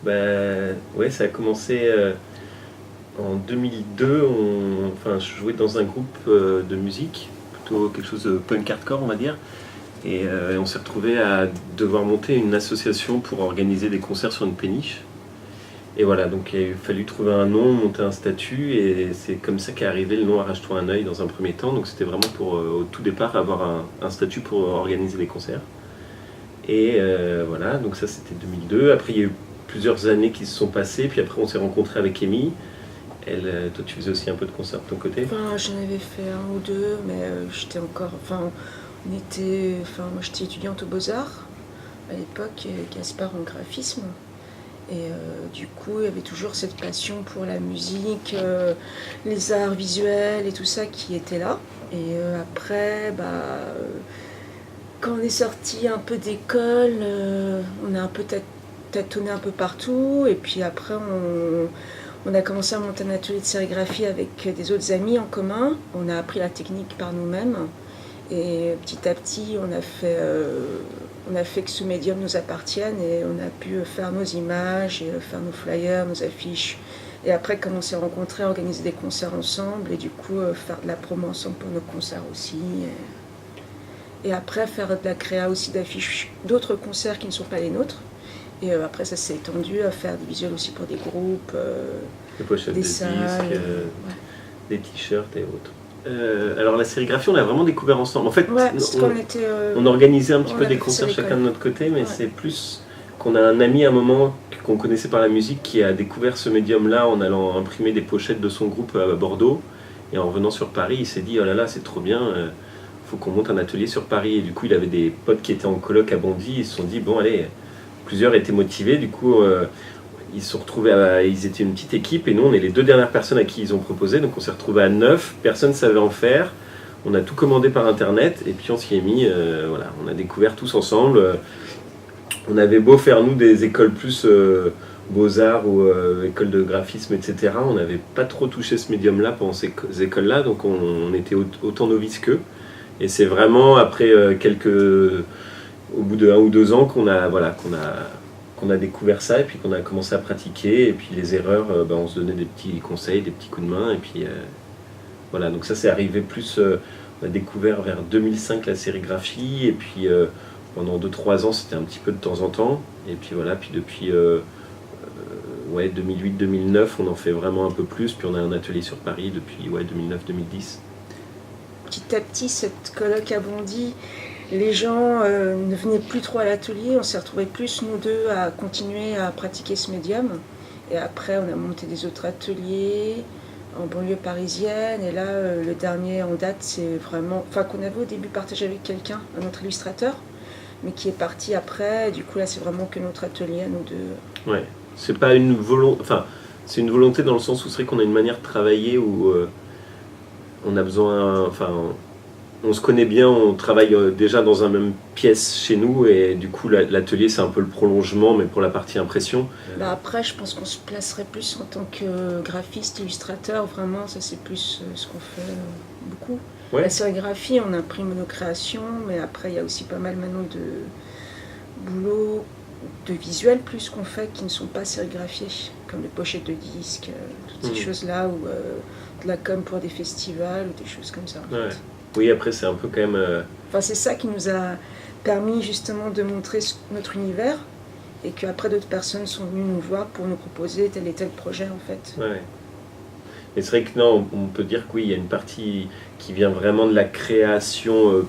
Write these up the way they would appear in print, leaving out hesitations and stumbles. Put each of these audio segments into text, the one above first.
Ouais, ça a commencé en 2002. Enfin, je jouais dans un groupe de musique, plutôt quelque chose de punk hardcore, on va dire. Et on s'est retrouvé à devoir monter une association pour organiser des concerts sur une péniche. Et voilà, donc il a fallu trouver un nom, monter un statut, et c'est comme ça qu'est arrivé le nom Arrache-toi un œil dans un premier temps. Donc c'était vraiment pour, au tout départ, avoir un statut pour organiser des concerts. Et voilà, donc ça c'était 2002. Après il y a eu plusieurs années qui se sont passées, puis après on s'est rencontré avec Amy. Toi tu faisais aussi un peu de concerts de ton côté. Enfin, j'en avais fait un ou deux, mais j'étais encore. Enfin, on était. Enfin, moi j'étais étudiante aux Beaux-Arts à l'époque, et Gaspard en graphisme. Et du coup, il y avait toujours cette passion pour la musique, les arts visuels et tout ça qui était là. Et après, quand on est sorti un peu d'école, on a un peu tâtonné un peu partout. Et puis après, on a commencé à monter un atelier de sérigraphie avec des autres amis en commun. On a appris la technique par nous-mêmes. Et petit à petit, on a fait que ce médium nous appartienne et on a pu faire nos images, et faire nos flyers, nos affiches. Et après, comme on s'est rencontrés, organiser des concerts ensemble et du coup faire de la promo ensemble pour nos concerts aussi. Et après, faire de la créa aussi d'affiches d'autres concerts qui ne sont pas les nôtres. Et après, ça s'est étendu à faire des visuels aussi pour des groupes, Des pochettes des de salles. disques, Ouais. des t-shirts et autres. Alors la sérigraphie, on l'a vraiment découvert ensemble. En fait, Ouais, parce qu'on était. on organisait un petit On peu avait des fait ça concerts à l'école. chacun de notre côté, mais Ouais. c'est plus qu'on a un ami à un moment qu'on connaissait par la musique qui a découvert ce médium-là en allant imprimer des pochettes de son groupe à Bordeaux. Et en revenant sur Paris, il s'est dit oh là là, c'est trop bien, faut qu'on monte un atelier sur Paris. Et du coup, il avait des potes qui étaient en coloc à Bondy. Ils se sont dit bon, allez, plusieurs étaient motivés. Du coup, ils se sont retrouvés, ils étaient une petite équipe et nous, on est les deux dernières personnes à qui ils ont proposé. Donc, on s'est retrouvés à 9. Personne ne savait en faire. On a tout commandé par internet et puis on s'y est mis. Voilà, on a découvert tous ensemble. On avait beau faire nous des écoles plus beaux-arts ou écoles de graphisme, etc. On n'avait pas trop touché ce médium-là pendant ces écoles-là, donc on était autant novices qu'eux. Et c'est vraiment après au bout de 1 ou 2 ans qu'on a découvert ça et puis qu'on a commencé à pratiquer. Et puis les erreurs, on se donnait des petits conseils, des petits coups de main. Et puis voilà, donc ça c'est arrivé plus. On a découvert vers 2005 la sérigraphie et puis pendant 2-3 ans c'était un petit peu de temps en temps. Et puis voilà, puis depuis 2008-2009 on en fait vraiment un peu plus. Puis on a un atelier sur Paris depuis 2009-2010. Petit à petit, cette coloc a bondi. Les gens ne venaient plus trop à l'atelier. On s'est retrouvés plus, nous deux, à continuer à pratiquer ce médium. Et après, on a monté des autres ateliers en banlieue parisienne. Et là, le dernier en date, c'est vraiment. Enfin, qu'on avait au début partagé avec quelqu'un, un autre illustrateur, mais qui est parti après. Et du coup, là, c'est vraiment que notre atelier à nous deux. Ouais, c'est pas une volonté. Enfin, c'est une volonté dans le sens où c'est vrai qu'on a une manière de travailler où on a besoin. Enfin, on se connaît bien, on travaille déjà dans une même pièce chez nous et du coup l'atelier c'est un peu le prolongement mais pour la partie impression. Après, je pense qu'on se placerait plus en tant que graphiste, illustrateur. Vraiment, ça c'est plus ce qu'on fait beaucoup. Ouais. La sérigraphie, on imprime nos créations, mais après il y a aussi pas mal maintenant de boulot, de visuels plus qu'on fait qui ne sont pas sérigraphiés, comme les pochettes de disques, toutes ces choses-là, ou de la com pour des festivals ou des choses comme ça. En fait. Oui, après c'est un peu quand même. Enfin, c'est ça qui nous a permis justement de montrer notre univers et qu'après d'autres personnes sont venues nous voir pour nous proposer tel et tel projet en fait. Ouais. Et c'est vrai que non, on peut dire que oui, il y a une partie qui vient vraiment de la création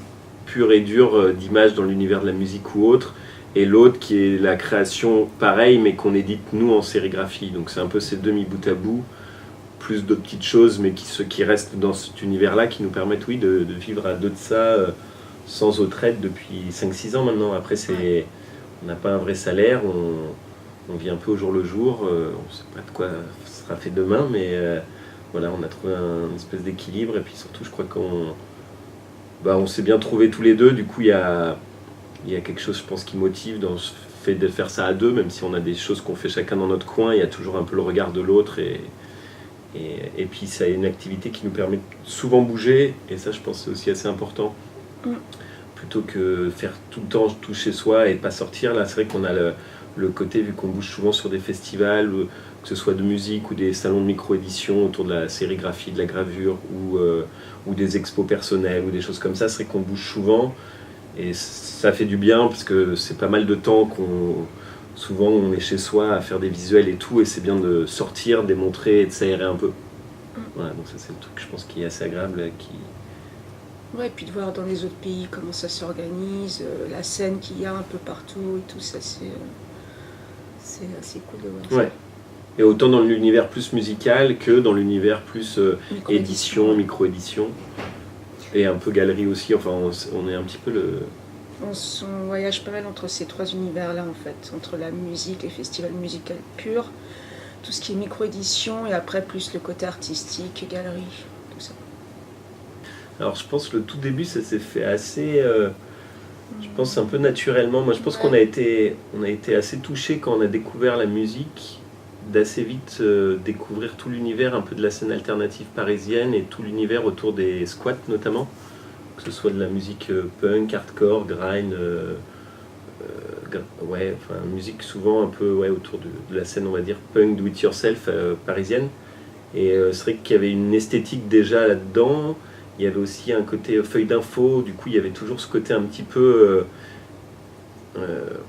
pure et dure d'images dans l'univers de la musique ou autre, et l'autre qui est la création pareille mais qu'on édite nous en sérigraphie. Donc c'est un peu ces deux mis bout à bout, plus d'autres petites choses mais qui restent dans cet univers-là qui nous permettent oui, de vivre à deux de ça sans autre aide depuis 5-6 ans maintenant. Après on n'a pas un vrai salaire, on vit un peu au jour le jour, on ne sait pas de quoi sera fait demain mais voilà, on a trouvé une espèce d'équilibre et puis surtout je crois on s'est bien trouvé tous les deux. Du coup il y a quelque chose je pense qui motive dans le fait de faire ça à deux, même si on a des choses qu'on fait chacun dans notre coin, il y a toujours un peu le regard de l'autre et puis ça a une activité qui nous permet de souvent bouger et ça je pense c'est aussi assez important. Plutôt que faire tout le temps tout chez soi et pas sortir. Là c'est vrai qu'on a le côté, vu qu'on bouge souvent sur des festivals, que ce soit de musique ou des salons de micro-édition autour de la sérigraphie, de la gravure ou des expos personnelles ou des choses comme ça, c'est vrai qu'on bouge souvent et ça fait du bien parce que c'est pas mal de temps souvent on est chez soi à faire des visuels et tout et c'est bien de sortir, de démontrer et de s'aérer un peu. Voilà, donc ça c'est le truc je pense qui est assez agréable. Ouais, et puis de voir dans les autres pays comment ça s'organise, la scène qu'il y a un peu partout et tout ça, c'est assez cool de voir ouais. Et autant dans l'univers plus musical que dans l'univers plus édition, micro-édition et un peu galerie aussi, enfin on est un petit peu On voyage pas mal entre ces trois univers-là en fait, entre la musique, les festivals musicaux purs, tout ce qui est micro-édition et après plus le côté artistique, galerie, tout ça. Alors je pense que le tout début ça s'est fait assez, je pense un peu naturellement. Moi je pense qu'on a été assez touchés quand on a découvert la musique, d'assez vite découvrir tout l'univers un peu de la scène alternative parisienne et tout l'univers autour des squats notamment, que ce soit de la musique punk, hardcore, grind, ouais, enfin musique souvent un peu autour de la scène on va dire punk do it yourself parisienne. Et c'est vrai qu'il y avait une esthétique déjà là-dedans. Il y avait aussi un côté feuille d'info, du coup il y avait toujours ce côté un petit peu...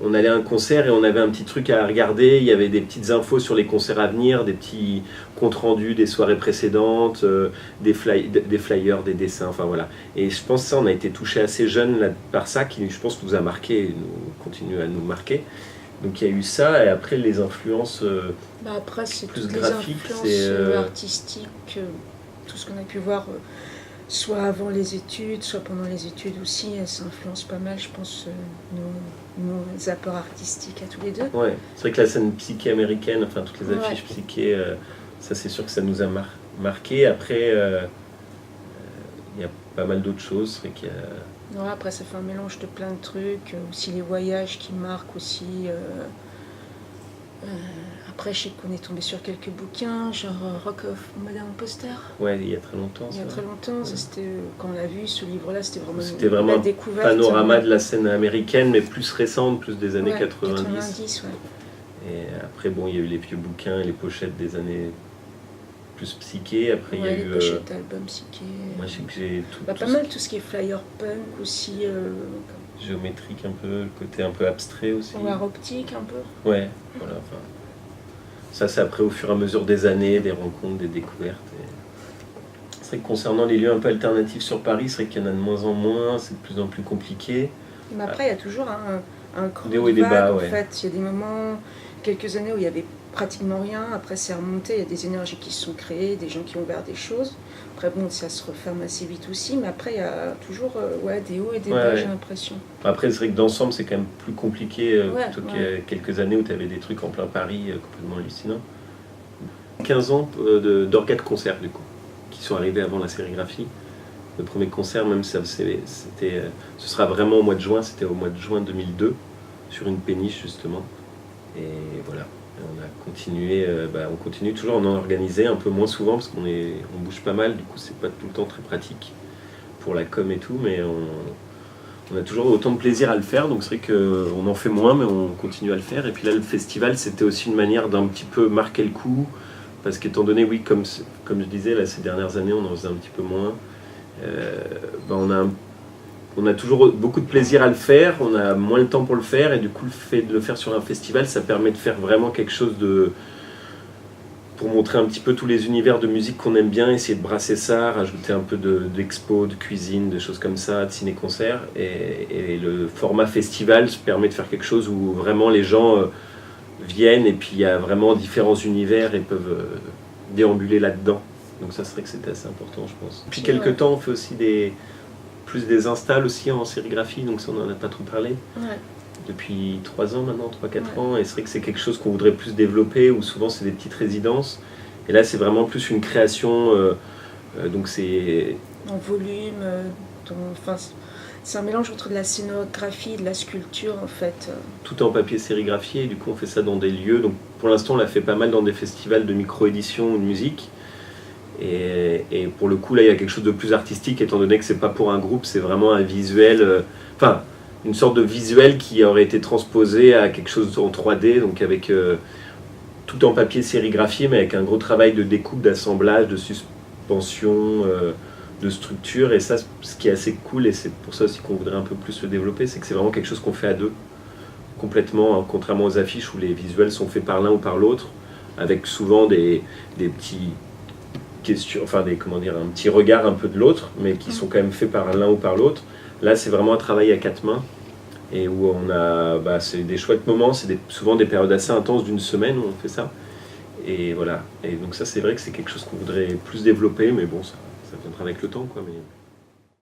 on allait à un concert et on avait un petit truc à regarder, il y avait des petites infos sur les concerts à venir, des petits comptes rendus des soirées précédentes, des flyers, des dessins, enfin voilà. Et je pense que ça, on a été touché assez jeune là, par ça, qui je pense nous a marqué et continue à nous marquer. Donc il y a eu ça, et après les influences après, c'est plus toutes graphiques, les influences artistiques, tout ce qu'on a pu voir, soit avant les études, soit pendant les études aussi, ça influence pas mal, je pense, nos apports artistiques à tous les deux. Ouais, c'est vrai que la scène psyché américaine, enfin toutes les affiches psyché, ça c'est sûr que ça nous a marqué. Après, il y a pas mal d'autres choses, c'est vrai qu'il y a... Ouais, après ça fait un mélange de plein de trucs, aussi les voyages qui marquent aussi. Après je sais qu'on est tombé sur quelques bouquins, genre Rock of Modern Poster. Ouais, il y a très longtemps. Il y a très longtemps, ça, c'était, quand on l'a vu, ce livre-là, c'était vraiment la découverte. Un panorama de la scène américaine, mais plus récente, plus des années 90. 90, ouais. Et après, bon, il y a eu les vieux bouquins et les pochettes des années plus psyché. Après, il y a les eu. pochettes d'albums psyché. Moi, je sais que j'ai tout. Pas mal tout ce qui est flyer punk aussi. Géométrique un peu, le côté un peu abstrait aussi. Art optique un peu. Ouais, voilà. Enfin, ça, c'est après au fur et à mesure des années, des rencontres, des découvertes. C'est vrai que concernant les lieux un peu alternatifs sur Paris, c'est vrai qu'il y en a de moins en moins, c'est de plus en plus compliqué. Mais après, il y a toujours un creux des hauts et des bas, en fait. Il y a des moments, quelques années où il y avait pratiquement rien. Après, c'est remonté. Il y a des énergies qui se sont créées, des gens qui ont ouvert des choses. Après, bon, ça se referme assez vite aussi. Mais après, il y a toujours des hauts et des bas, j'ai l'impression. Après, c'est vrai que d'ensemble, c'est quand même plus compliqué plutôt qu'il y a quelques années où tu avais des trucs en plein Paris complètement hallucinants. 15 ans d'orgas de concert, du coup, qui sont arrivés avant la sérigraphie. Le premier concert, même, ce sera vraiment au mois de juin. C'était au mois de juin 2002, sur une péniche, justement. Et voilà. Et on a continué, on continue toujours à en organiser un peu moins souvent parce qu'on bouge pas mal, du coup c'est pas tout le temps très pratique pour la com et tout, mais on a toujours autant de plaisir à le faire, donc c'est vrai qu'on en fait moins mais on continue à le faire. Et puis là le festival c'était aussi une manière d'un petit peu marquer le coup, parce qu'étant donné, oui, comme je disais, là ces dernières années on en faisait un petit peu moins, on a toujours beaucoup de plaisir à le faire, on a moins le temps pour le faire, et du coup le fait de le faire sur un festival, ça permet de faire vraiment quelque chose pour montrer un petit peu tous les univers de musique qu'on aime bien, essayer de brasser ça, rajouter un peu d'expo, de cuisine, des choses comme ça, de ciné-concert, et le format festival permet de faire quelque chose où vraiment les gens viennent, et puis il y a vraiment différents univers et peuvent déambuler là-dedans. Donc ça serait que c'était assez important, je pense. Depuis quelques temps, on fait aussi des installs aussi en sérigraphie, donc ça on n'en a pas trop parlé. Ouais. Depuis 3 ans maintenant, 3-4 ans, et c'est vrai que c'est quelque chose qu'on voudrait plus développer, où souvent c'est des petites résidences, et là c'est vraiment plus une création, donc c'est... En volume, c'est un mélange entre de la scénographie et de la sculpture en fait. Tout en papier sérigraphié, et du coup on fait ça dans des lieux, donc pour l'instant on l'a fait pas mal dans des festivals de micro-édition ou de musique. Et pour le coup là il y a quelque chose de plus artistique étant donné que c'est pas pour un groupe, c'est vraiment un visuel, une sorte de visuel qui aurait été transposé à quelque chose en 3D, donc avec tout en papier sérigraphié, mais avec un gros travail de découpe, d'assemblage, de suspension, de structure. Et ça, ce qui est assez cool, et c'est pour ça aussi qu'on voudrait un peu plus le développer, c'est que c'est vraiment quelque chose qu'on fait à deux, complètement, hein, contrairement aux affiches où les visuels sont faits par l'un ou par l'autre, avec souvent des petits questions, enfin comment dire, un petit regard un peu de l'autre, mais qui sont quand même faits par l'un ou par l'autre. Là, c'est vraiment un travail à quatre mains, et où on a, c'est des chouettes moments, c'est souvent des périodes assez intenses d'une semaine où on fait ça. Et voilà. Et donc ça, c'est vrai que c'est quelque chose qu'on voudrait plus développer, mais bon, ça viendra avec le temps, quoi. Mais...